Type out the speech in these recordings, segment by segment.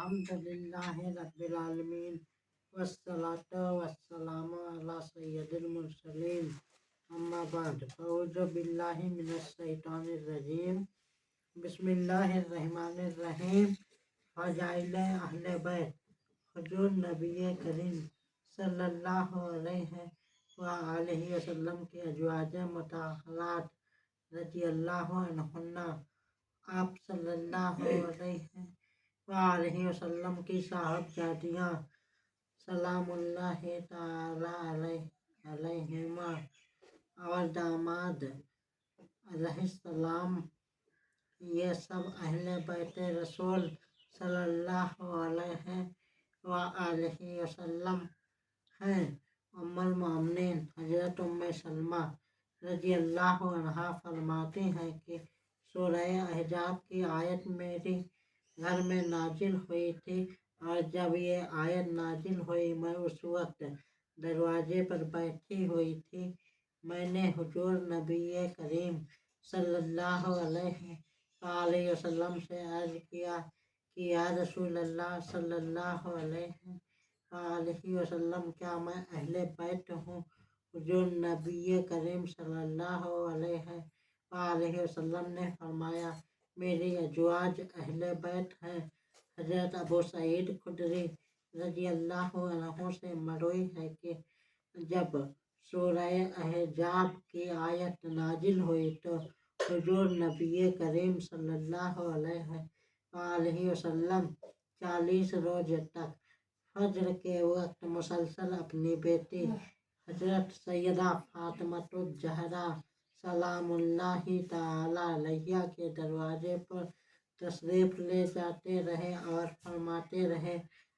अल्हम्दुलिल्लाहि रब्बिल आलमीन वस्सलातु वस्सलामु अला सय्यिदिल मुरसलीन अम्मा बाद अऊज़ु बिल्लाहि मिनश शैतानिर रजीम बिस्मिल्लाहिर रहमानिर रहीम फ़ज़ाइल अहले बैत हुजूर नबी करीम सल्लल्लाहु अलैहि व आलिहि वसल्लम की अज़वाज मुतहहरात रज़ियल्लाहु अन्हुन्ना, आप सल्लल्लाहु अलैहि वसल्लम की साहबजादियाँ सलामुल्लाहि तआला अलैहिमा और दामाद अलैहिस्सलाम, ये सब अहले बैत रसूल सल्लल्लाहु अलैहि व आलिहि वसल्लम हैं। उम्मुल मोमिनीन हज़रत उम्मे सलमा रज़ियल्लाहु अन्हा फरमाती हैं कि सूरह अहज़ाब की आयत मेरे घर में नाजिल हुई थी और जब ये आयत नाजिल हुई मैं उस वक्त दरवाजे पर बैठी हुई थी। मैंने हुजूर नबी करीम सल्लल्लाहु अलैहि वसल्लम से अर्ज़ किया कि या रसूल अल्लाह सल्लल्लाहु अलैहि वसल्लम, क्या मैं अहले बैत हूँ? हुजूर नबी करीम सल्लल्लाहु अलैहि वसल्लम ने फरमाया, मेरी अज़वाज अहले बैत हैं। हज़रत अबू सईद खुदरी रज़ियल्लाहु अन्हु से मरवी है कि जब सूरह अहज़ाब की आयत नाजिल हुई तो हुजूर नबी करीम सल्लल्लाहु अलैहि वसल्लम 40 रोज तक फज्र के वक्त मुसलसल अपनी बेटी हज़रत सैयदा फातिमतुज़ ज़हरा सलामुल्लाहि तआला अलैहा के दरवाजे पर तशरीफ़ ले जाते रहे और फरमाते रहे,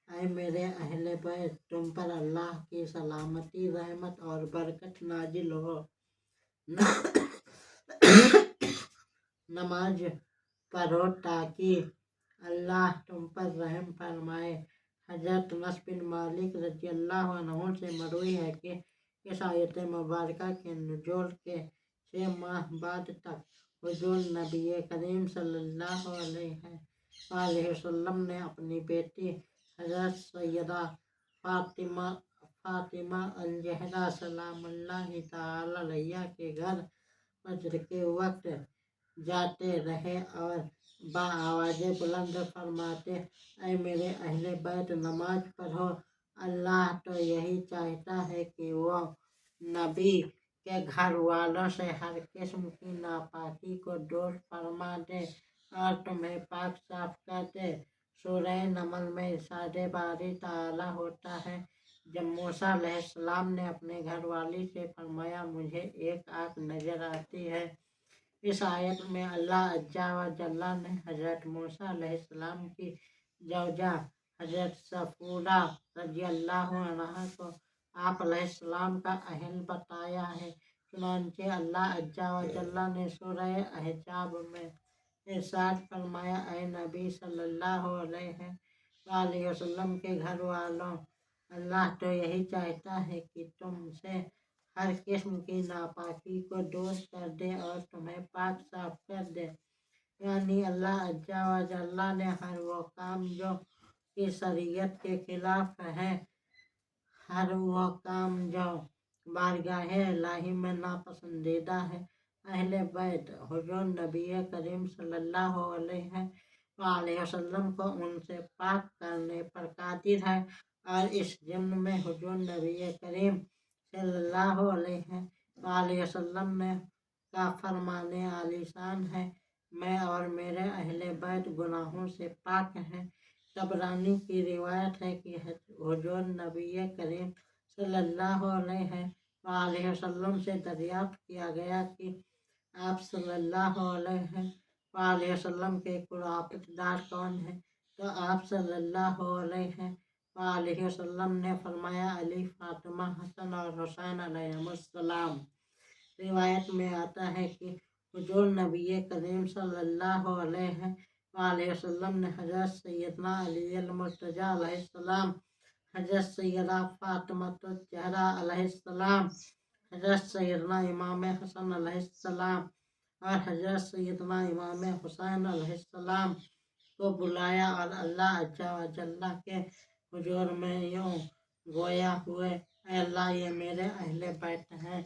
ऐ मेरे अहले बैत, तुम पर अल्लाह की सलामती, रहमत और बरकत नाजिल हो। नमाज पढ़ो ताकि अल्लाह तुम पर रहम फरमाए। हज़रत अनस बिन मालिक रज़ियल्लाहु अन्हु से मरवी है कि इस आयत मुबारका के नुज़ूल के 6 माह बाद तक हुजूर नबी करीम सल्लल्लाहु अलैहि वसल्लम ने अपनी बेटी हज़रत सैयदा फातिमा अल-ज़हरा सलामुल्लाहि तआला अलैहा के घर फज्र के वक्त जाते रहे और बाआवाज़ बुलंद फरमाते, ऐ मेरे अहले बैत, नमाज पढ़ो। अल्लाह तो यही चाहता है कि वो नबी के घर वालों से हर किस्म की नापाकी को दूर फरमा दे और तुम्हें पाक साफ कर दे। सूरह नमल में इरशाद बारी ताला होता है, जब मूसा अलैहिस्सलाम ने अपने घर वाली से फरमाया, मुझे एक आँख नजर आती है। इस आयत में अल्लाह अज़्ज़ा व जल्ला ने हज़रत मूसा अलैहिस्सलाम की ज़ौजा हज़रत सफ़ूरा रज़ियल्लाहु अन्हा को आप अलैहिस्सलाम का अहल बताया है। चुनांचे अल्लाह अज़्ज़ा व जल्ला ने सूरह अहज़ाब में इरशाद फरमाया, ऐ नबी सल्लल्लाहु अलैहि वसल्लम के घर वालों, अल्लाह तो यही चाहता है कि तुमसे हर किस्म की नापाकी को दूर कर दे और तुम्हें पाक साफ कर दे। यानी अल्लाह अज़्ज़ा व जल्ला ने हर वो काम जो कि शरीयत के खिलाफ है, हर वो काम जो बारगाह इलाही में नापसंदीदा है, अहले बैत हुजूर नबी करीम सल्लल्लाहु अलैहि वसल्लम को उनसे पाक करने पर कादिर है। और इस ज़िम्न में हुजूर नबी करीम सल्लल्लाहु अलैहि वसल्लम ने का फरमाने आलीशान है, मैं और मेरे अहले बैत गुनाहों से पाक हैं। तबरानी की रिवायत है कि हुजूर नबी करीम सल्लल्लाहु अलैहि वसल्लम से दरियाफ्त किया गया कि आप सल्लल्लाहु अलैहि वसल्लम के कुरापतदार कौन हैं? तो आप सल्लल्लाहु अलैहि वसल्लम ने फरमाया, अली, फातिमा, हसन और हुसैन अलैहिस्सलाम। रिवायत में आता है कि हुजूर नबी करीम सल्लल्लाहु अलैहि वसल्लम ने हज़रत सैयदना अली अल-मुर्तज़ा अलैहिस्सलाम, हज़रत सैयदा फातिमतुज़ ज़हरा अलैहिस्सलाम, हज़रत सैयदना इमाम हसन अलैहिस्सलाम और हज़रत सैयदना इमाम हुसैन अलैहिस्सलाम को बुलाया और अल्लाह अज्जा व जल्ला के हुजूर में यूं गोया हुए, "ऐ अल्लाह, ये मेरे अहले बैत हैं।"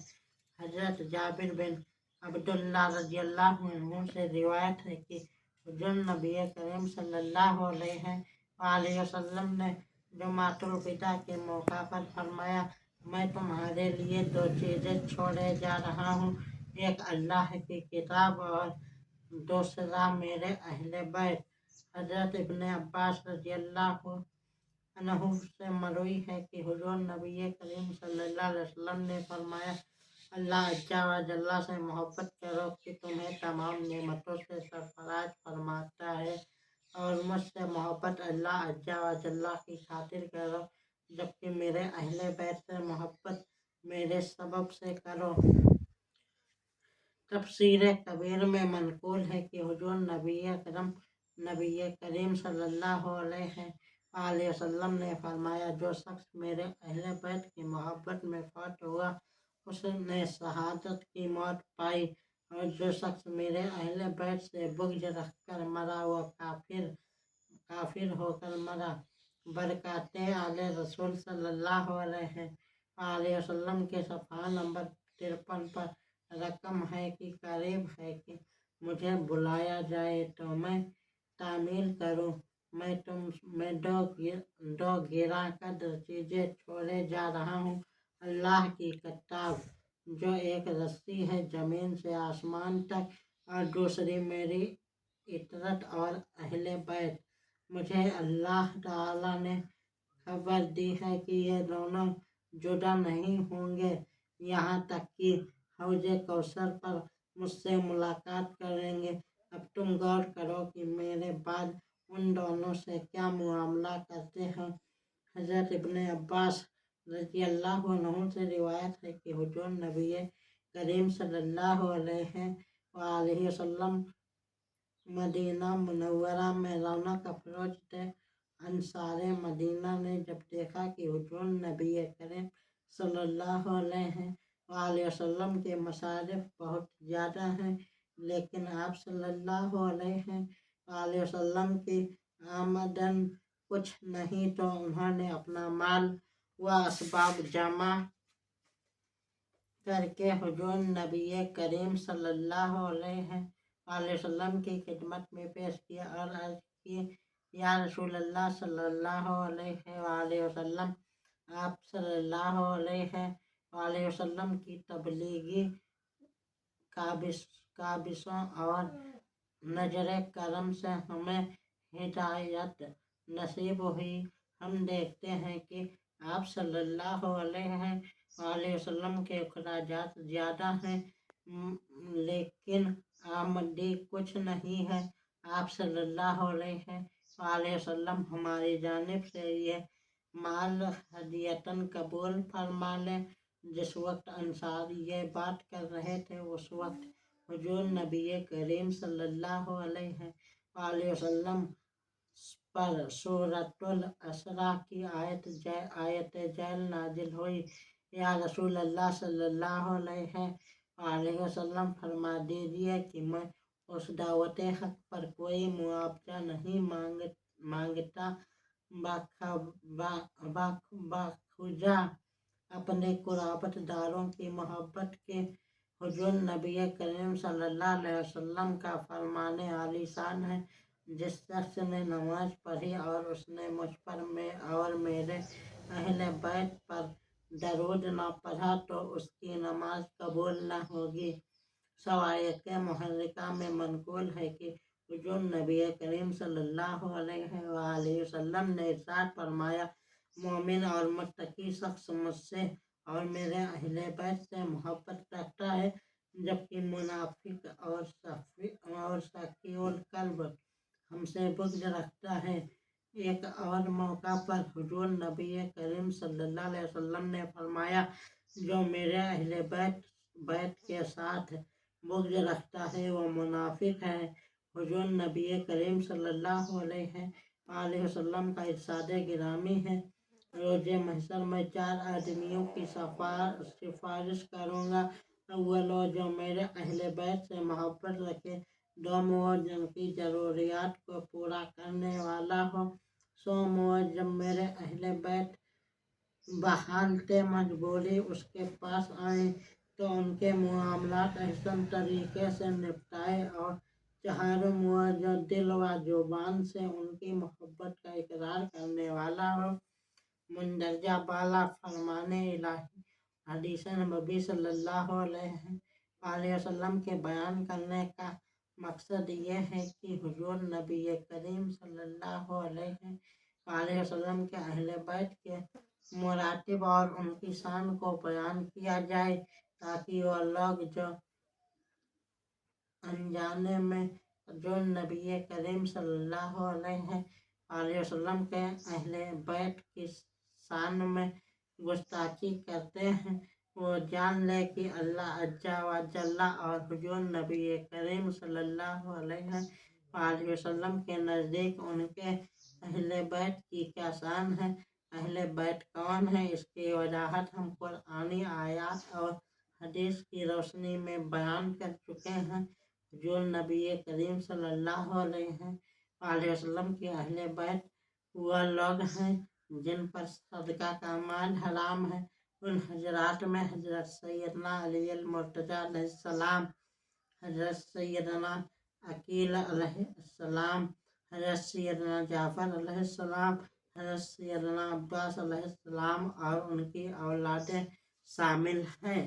हजरत जाबिर बिन अब्दुल्लाह रज़ियल्लाहु अन्हु से रिवायत है कि हुजूर नबी करीम सल्लल्लाहु अलैहि वसल्लम ने जुमातुल विदा के मौका पर फरमाया, "मैं तुम्हारे लिए दो चीज़ें छोड़े जा रहा हूँ, एक अल्लाह की किताब और दूसरा मेरे अहले बैत।" हजरत इब्ने अब्बास रज़ियल्लाहु अन्हु से मरवी है कि हुजूर नबी करीम सल्लल्लाहु अलैहि वसल्लम ने फरमाया, अल्लाह अज्जा व जल्ला से मोहब्बत करो कि तुम्हें तमाम नेमतों से सरफराज फरमाता है, और मुझसे मोहब्बत अल्लाह अज्जा व जल्ला की खातिर करो, जबकि मेरे अहले बैत से मोहब्बत मेरे सबब से करो। तफसीर कबीर में मनकूल है कि हुजूर नबी करीम सल्लल्लाहु अलैहि वसल्लम ने फरमाया, जो शख्स मेरे अहले बैत की मोहब्बत में फौत हुआ उसने शहादत की मौत पाई, और जो शख्स मेरे अहले बैत से बुग़्ज़ रखकर मरा वो काफिर होकर मरा। बरकाते आले रसूल सल्लल्लाहु अलैहि वसल्लम के सफ़हा नंबर 53 पर रकम है कि करीब है कि मुझे बुलाया जाए तो मैं तामील करूं। मैं दो गिरा कदर चीज़ें छोड़े जा रहा हूँ, अल्लाह की किताब जो एक रस्सी है ज़मीन से आसमान तक, और दूसरी मेरी इतरत और अहले बैत। मुझे अल्लाह ताला ने खबर दी है कि ये दोनों जुदा नहीं होंगे यहाँ तक कि हौज़े कौसर पर मुझसे मुलाकात करेंगे। अब तुम गौर करो कि मेरे बाद उन दोनों से क्या मुआमला करते हो। हजरत इब्ने अब्बास रज़ियल्लाहु अन्हु से रिवायत है कि हुजूर नबी करीम सल्लल्लाहु अलैहि वसल्लम मदीना मुनव्वरा में रौनक अफरोज थे। अंसारे मदीना ने जब देखा कि हुजूर नबी करीम सल्लल्लाहु अलैहि वसल्लम के मसारिफ बहुत ज़्यादा हैं, लेकिन आप सल्लल्लाहु अलैहि वसल्लम की आमदन कुछ नहीं, तो उन्होंने अपना माल व असबाब जमा करके हुजूर नबी करीम सल्लल्लाहु अलैहि वसल्लम की खिदमत में पेश किया और अर्ज़ की, या रसूल अल्लाह सल्लल्लाहु अलैहि वसल्लम, आप सल्लल्लाहु अलैहि वसल्लम की तबलीगी काबिशों और नजर करम से हमें हिदायत नसीब हुई। हम देखते हैं कि आप सल्लल्लाहु अलैहि वसल्लम के अखराजात ज़्यादा हैं, लेकिन आमदनी कुछ नहीं है। आप सल्लल्लाहु अलैहि वसल्लम हमारी जानिब से ये माल हदियतन कबूल फरमा लें। जिस वक्त अंसार ये बात कर रहे थे उस वक्त हुजूर नबी करीम सल्लल्लाहु अलैहि वसल्लम पर सूरतुल असरा की आयत जैल नाजिल हुई। या रसूल अल्लाह सल्लल्लाहु अलैहि वसल्लम, फरमा दीजिए कि मैं उस दावत हक पर कोई मुआवजा नहीं मांगता बाखुदा अपने कुराबतदारों की मोहब्बत के। हुजूर नबी करीम सल्लल्लाहु अलैहि वसल्लम का फरमाने आलीशान है, जिस शख्स ने नमाज पढ़ी और उसने मुझ पर और मेरे अहले बैत पर दरूद न पढ़ा तो उसकी नमाज कबूल न होगी। सवायक मुहर्रिका में मनकूल है कि हुजूर नबी करीम सल्लल्लाहु अलैहि वसल्लम ने इरशाद फरमाया, मोमिन और मुत्तकी शख्स मुझसे और मेरे अहले बैत से मोहब्बत रखता है, जबकि मुनाफिक और शकीउल कल्ब हमसे बुग़्ज़ रखता है। एक और मौका पर हुजूर नबी करीम सल्लल्लाहु अलैहि वसल्लम ने फरमाया, जो मेरे अहले बैत के साथ बुग़्ज़ रखता है वो मुनाफिक है। हुजूर नबी करीम सल्लल्लाहु अलैहि वसल्लम का इरशाद गिरामी है, रोज़े महशर में 4 आदमियों की सिफारिश करूँगा। अव्वल, जो मेरे अहले बैत से मोहब्बत रखे, दो मुअज्जम की ज़रूरियात को पूरा करने वाला हो। सो मुअज्जम मेरे अहले बैत बहालते मजबूरी उसके पास आए तो उनके मामलात अहसन तरीके से निपटाए और चारों मुअज्जम दिल व जुबान से उनकी मोहब्बत का इकरार करने वाला हो। मुंदरजा बाला फरमाने इलाही हदीस नबी सल्लल्लाहु अलैहि वसल्लम के बयान करने का मकसद ये है कि हुजूर नबी करीम सल्लल्लाहु अलैहि वसल्लम के अहले बैत के मुरातिब और उनकी शान को बयान किया जाए ताकि वो लोग जो अनजाने में जो नबी करीम सल्लल्लाहु अलैहि वसल्लम के अहले बैत की शान में गुस्ताखी करते हैं वो जान ले कि अल्लाह अज्जा व जल्ला और हुजूर नबी करीम सल्लल्लाहु अलैहि वसल्लम के नज़दीक उनके अहले बैत की क्या शान है। अहले बैत कौन है, इसकी वजाहत हम कुरानी आयात और हदीस की रोशनी में बयान कर चुके हैं। हुजूर नबी करीम सल्लल्लाहु अलैहि वसल्लम के अहले बैत वह लोग हैं जिन पर सदका का माल हराम है। उन हजरात में हजरत सैयदना अली अल मुर्तज़ा अलैहिस्सलाम, हजरत सैयदना अकील अलैहिस्सलाम, हजरत सैयदना जाफ़र अलैहिस्सलाम, हजरत सैयदना अब्बास अलैहिस्सलाम और उनकी औलादें शामिल हैं।